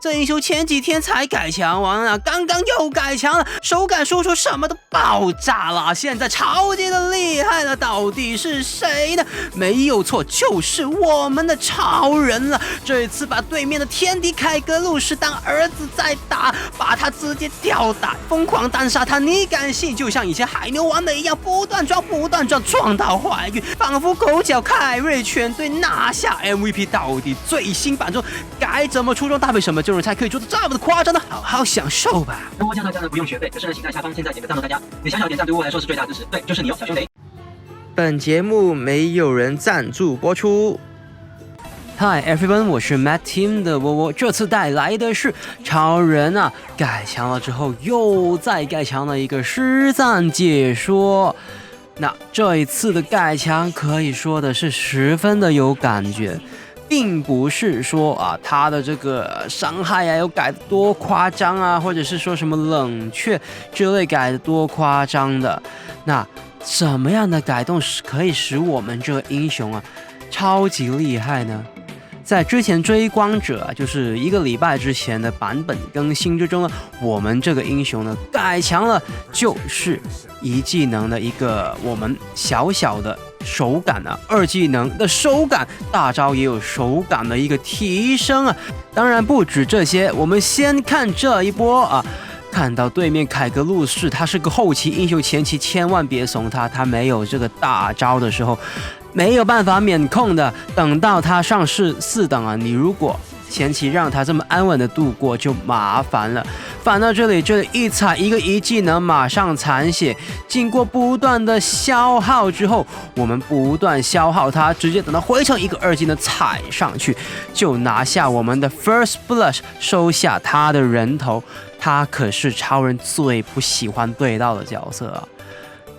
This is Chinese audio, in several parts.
这英雄前几天才改强完啊，刚刚又改强了，手感输出什么都爆炸了，现在超级的厉害了，到底是谁呢？没有错，就是我们的超人了。这一次把对面的天敌凯格路士当儿子在打，把他直接吊打，疯狂单杀他，你敢信？就像以前海牛玩的一样，不断撞到怀孕，仿佛狗脚凯瑞全队拿下 MVP。到底最新版中该怎么出装搭配什么阵容才可以做得这么的夸张呢？好好享受吧。直播间大家呢不用学费，可是呢，请在下方现在点个赞哦，大家，你小小点赞对我来说是最大支持，对，就是你哦，小兄弟。本节目没有人赞助播出。Hi everyone， 我是 Matt Team 的窝，这次带来的是超人啊改强了之后又再改强的一个实战解说。那这一次的改强可以说的是十分的有感觉，并不是说啊他的这个伤害啊有改得多夸张啊，或者是说什么冷却之类改得多夸张的。那什么样的改动可以使我们这个英雄啊超级厉害呢？在之前追光者就是1个礼拜之前的版本更新之中呢，我们这个英雄呢改强了，就是一技能的一个我们小小的手感啊，2技能的手感，大招也有手感的一个提升啊。当然不止这些，我们先看这一波啊。看到对面凯格路士，他是个后期英雄，前期千万别怂他，他没有这个大招的时候没有办法免控的，等到他上市4等啊，你如果前期让他这么安稳的度过就麻烦了。反到这里一踩一个一技能马上残血，经过不断的消耗之后，我们不断消耗他，直接等到回城一个2技能踩上去，就拿下我们的 First Blush， 收下他的人头。他可是超人最不喜欢对到的角色啊，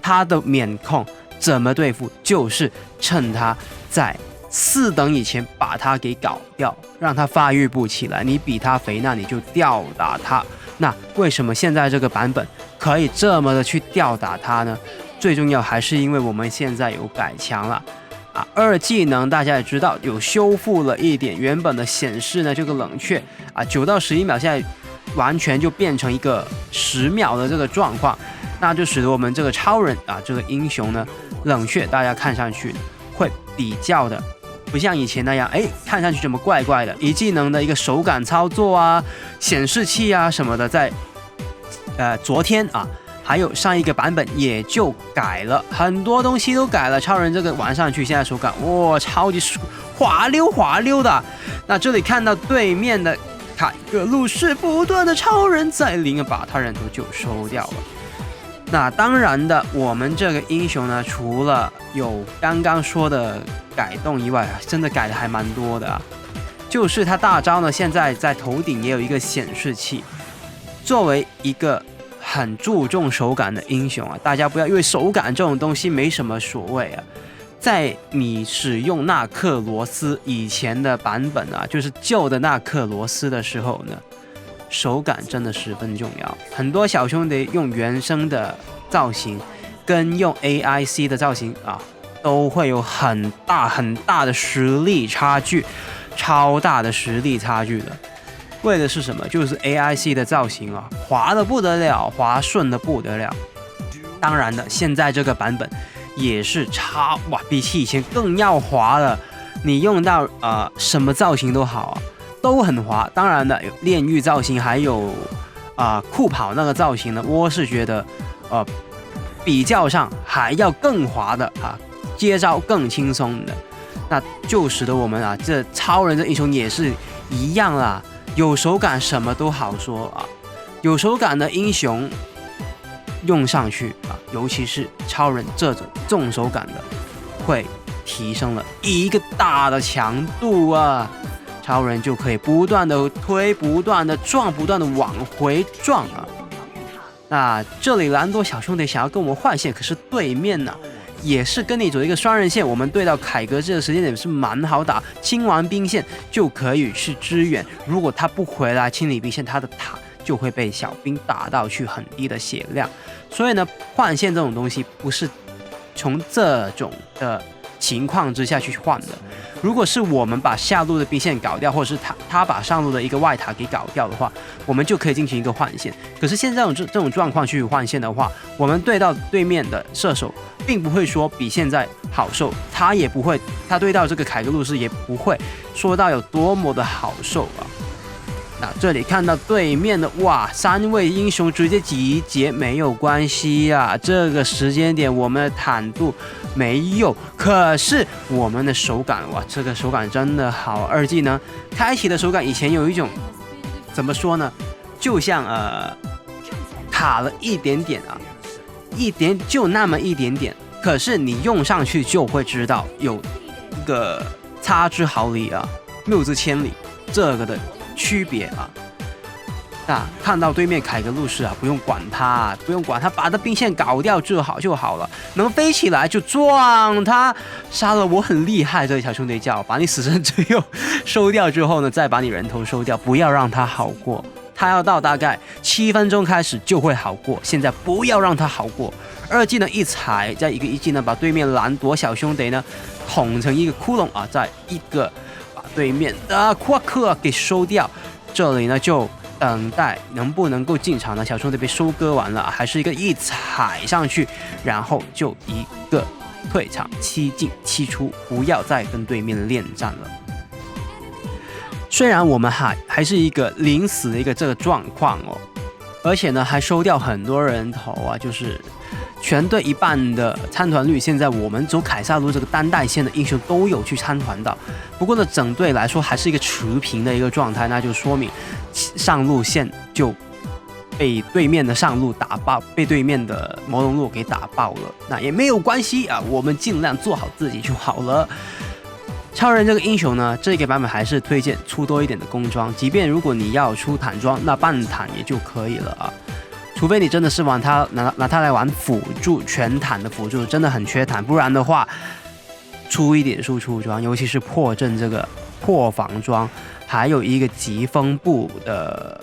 他的免控怎么对付？就是趁他在4等以前把他给搞掉，让他发育不起来。你比他肥，那你就吊打他。那为什么现在这个版本可以这么的去吊打他呢？最重要还是因为我们现在有改强了啊，2技能大家也知道有修复了一点，原本的显示呢这个冷却啊9到11秒，现在完全就变成一个10秒的这个状况，那就使得我们这个超人啊这个英雄呢冷却大家看上去会比较的不像以前那样，看上去怎么怪怪的，一技能的一个手感操作啊，显示器啊什么的，在昨天啊还有上一个版本也就改了很多东西都改了，超人这个玩上去现在手感哇超级滑溜的。那这里看到对面的凯格路士不断的超人在领，把他人头就收掉了。那当然的，我们这个英雄呢，除了有刚刚说的改动以外，真的改的还蛮多的啊。就是他大招呢，现在在头顶也有一个显示器。作为一个很注重手感的英雄啊，大家不要因为手感这种东西没什么所谓啊。在你使用纳克罗斯以前的版本啊，就是旧的纳克罗斯的时候呢，手感真的十分重要。很多小兄弟用原生的造型跟用 AIC 的造型啊，都会有很大的实力差距，超大的实力差距的。为的是什么？就是 AIC 的造型啊，滑的不得了，滑顺的不得了。当然的，现在这个版本也是比起以前更要滑了。你用到什么造型都好啊，都很滑。当然的，有炼狱造型，还有酷跑那个造型呢，我是觉得比较上还要更滑的啊，接招更轻松的。那就使得我们啊，这超人这英雄也是一样啦，有手感什么都好说啊，有手感的英雄用上去啊，尤其是超人这种重手感的，会提升了一个大的强度啊，超人就可以不断的推，不断的撞，不断的往回撞啊。那这里兰多小兄弟想要跟我们换线，可是对面呢也是跟你走一个双刃线，我们对到凯格这个时间点是蛮好打，清完兵线就可以去支援，如果他不回来清理兵线，他的塔就会被小兵打到去很低的血量。所以呢，换线这种东西不是从这种的情况之下去换的。如果是我们把下路的兵线搞掉，或者是他把上路的一个外塔给搞掉的话，我们就可以进行一个换线。可是现在这种状况去换线的话，我们对到对面的射手，并不会说比现在好受，他也不会，他对到这个凯格鲁斯也不会说到有多么的好受啊。那这里看到对面的哇，3位英雄直接集结，没有关系啊。这个时间点我们的坦度没有，可是我们的手感哇，这个手感真的好。2技能开启的手感，以前有一种怎么说呢，就像卡了一点点啊，就那么一点点，可是你用上去就会知道有一个差之毫厘啊，谬之千里这个的区别啊。那看到对面凯格路斯啊，不用管他，把他兵线搞掉就好了，能飞起来就撞他，杀了我很厉害，这位小兄弟叫把你死神之右收掉之后呢，再把你人头收掉，不要让他好过。他要到大概7分钟开始就会好过，现在不要让他好过。2技能一踩，再一个1技能把对面蓝朵小兄弟呢捅成一个窟窿啊，再一个把对面的夸克给收掉。这里呢就等待能不能够进场呢？小兄弟被收割完了，还是一个一踩上去，然后就一个退场，7进7出，不要再跟对面恋战了。虽然我们还是一个临死的一个这个状况哦，而且呢还收掉很多人头啊，就是全队一半的参团率，现在我们走凯撒路这个单带线的英雄都有去参团到。不过呢，整队来说还是一个持平的一个状态，那就说明上路线就被对面的上路打爆，被对面的魔龙路给打爆了。那也没有关系啊，我们尽量做好自己就好了。超人这个英雄呢，这个版本还是推荐出多一点的工装，即便如果你要出坦装，那半坦也就可以了啊。除非你真的是拿它来玩辅助，全坦的辅助真的很缺坦，不然的话，出一点输出装，尤其是破阵这个破防装，还有一个疾风步的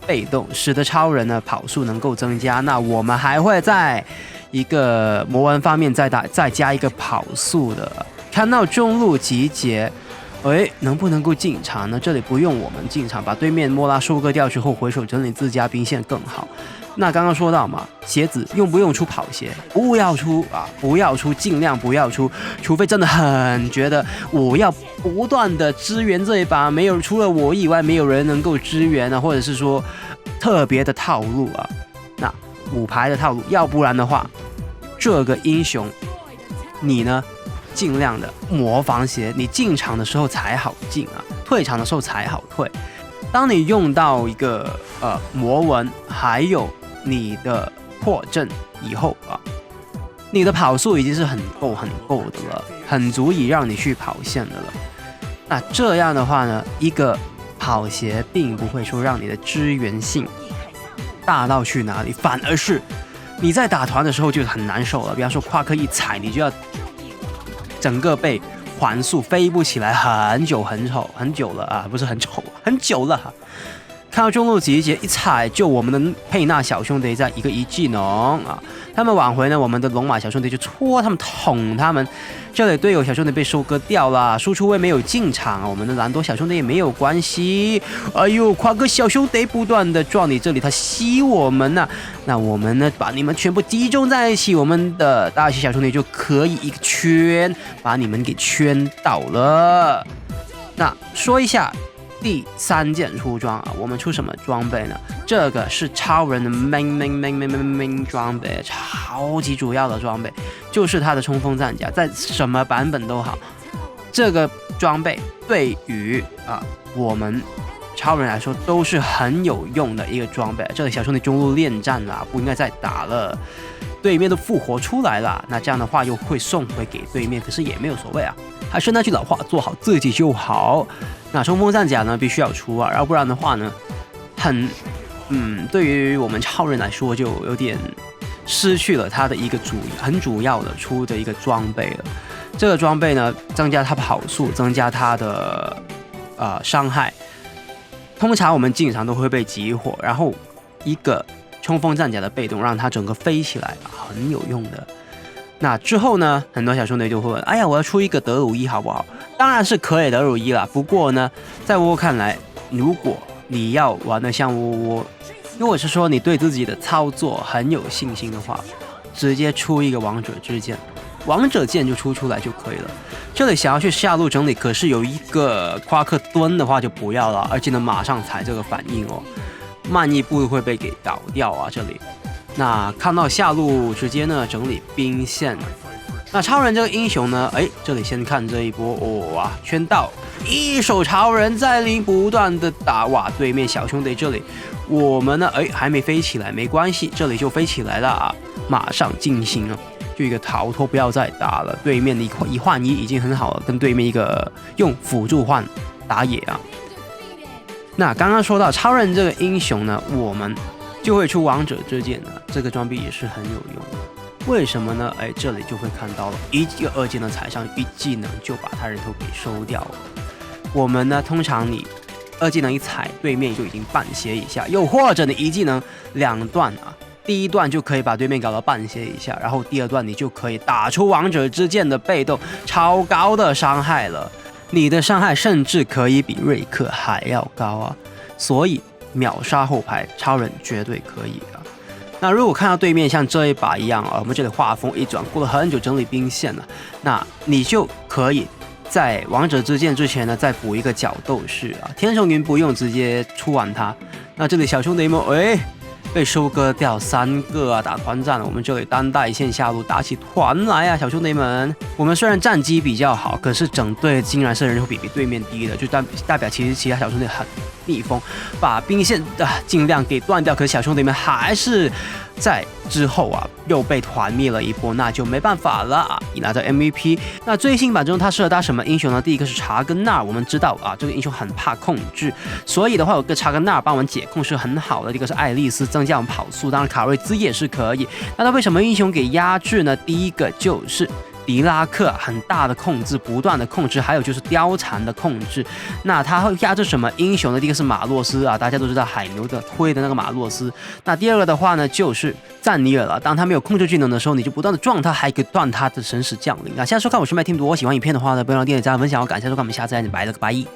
被动，使得超人的跑速能够增加。那我们还会在一个魔纹方面再加一个跑速的。看到中路集结，能不能够进场呢？这里不用我们进场，把对面莫拉收割掉之后，回手整理自家兵线更好。那刚刚说到嘛，鞋子用不用出跑鞋？不要出啊，不要出，尽量不要出，除非真的很觉得我要不断的支援这一把，除了我以外没有人能够支援啊，或者是说特别的套路啊，那5排的套路，要不然的话，这个英雄你呢？尽量的魔防鞋，你进场的时候才好进啊，退场的时候才好退。当你用到一个魔纹，还有你的破阵以后啊，你的跑速已经是很够的了，很足以让你去跑线的了。那这样的话呢，一个跑鞋并不会说让你的支援性大到去哪里，反而是你在打团的时候就很难受了。比方说夸克一踩，你就要整个被环速飞不起来，很久了啊，不是很丑，很久了。看到中路集结一踩，就我们的佩纳小兄弟在一个1技能啊，他们挽回呢，我们的龙马小兄弟就戳他们，捅他们。这里队友小兄弟被收割掉了，输出位没有进场，我们的兰多小兄弟也没有关系。哎呦，夸哥小兄弟不断的撞你这里，他吸我们呐、那我们呢，把你们全部集中在一起，我们的大西小兄弟就可以一个圈把你们给圈到了。那说一下第3件出装啊，我们出什么装备呢？这个是超人的 main 装备，超级主要的装备，就是他的冲锋战甲，在什么版本都好，这个装备对于我们超人来说都是很有用的一个装备。这个小兄弟中路恋战啦，不应该再打了，对面都复活出来了，那这样的话又会送回给对面，可是也没有所谓啊。还是那句老话，做好自己就好。那冲锋战甲呢，必须要出啊，要不然的话呢，对于我们超人来说，就有点失去了它的一个很主要的出的一个装备了。这个装备呢，增加它跑速，增加它的伤害。通常我们进场都会被集火，然后一个冲锋战甲的被动，让它整个飞起来，很有用的。那之后呢，很多小兄弟就会问：哎呀，我要出一个德鲁伊好不好？当然是可以德鲁伊啦。不过呢，在窝窝看来，如果你要玩得像窝窝，如果是说你对自己的操作很有信心的话，直接出一个王者之剑，王者剑就出来就可以了。这里想要去下路整理，可是有一个夸克蹲的话就不要了，而且呢马上踩这个反应哦，慢一步会被给搞掉啊这里。那看到下路直接呢整理兵线，那超人这个英雄呢，这里先看这一波哇，圈到一手超人在临不断的打，哇，对面小兄弟这里我们呢还没飞起来，没关系，这里就飞起来了啊，马上进行啊，就一个逃脱，不要再打了。对面的一换一已经很好了，跟对面一个用辅助换打野啊。那刚刚说到超人这个英雄呢，我们就会出王者之剑的，这个装备也是很有用的。为什么呢？这里就会看到了一个二技能踩上一技能就把他人头给收掉了。我们呢，通常你二技能一踩，对面就已经半血以下，又或者你一技能2段啊，第一段就可以把对面搞到半血以下，然后第二段你就可以打出王者之剑的被动，超高的伤害了。你的伤害甚至可以比瑞克还要高啊！所以秒杀后排超人绝对可以啊。那如果看到对面像这一把一样啊，我们这里画风一转，过了很久整理兵线了，那你就可以在王者之剑之前呢，再补一个角斗士啊，天圣云不用直接出完它。那这里小兄弟们，被收割掉3个啊，打团战了。我们这里单带线下路打起团来啊，小兄弟们。我们虽然战绩比较好，可是整队竟然是人口比对面低的，就代表其实其他小兄弟很逆风，把兵线尽量给断掉。可是小兄弟们还是在之后啊又被团灭了一波，那就没办法了啊，你拿到 MVP。那最新版中它适合搭什么英雄呢？第一个是查根纳，我们知道啊这个英雄很怕控制，所以的话有个查根纳帮我们解控是很好的。第一个是爱丽丝增加我们跑速，当然卡瑞兹也是可以。那他为什么英雄给压制呢？第一个就是迪拉克很大的控制，不断的控制，还有就是貂蝉的控制。那他会压制什么英雄呢？第一个是马洛斯啊，大家都知道海牛的推的那个马洛斯。那第二个的话呢，就是赞尼尔了。当他没有控制技能的时候，你就不断的撞他，还可以断他的神使降临。那现在收看我是麦听读，我喜欢影片的话呢，不要忘了订阅、加分享，我感谢收看，我们下次再见，拜了个拜。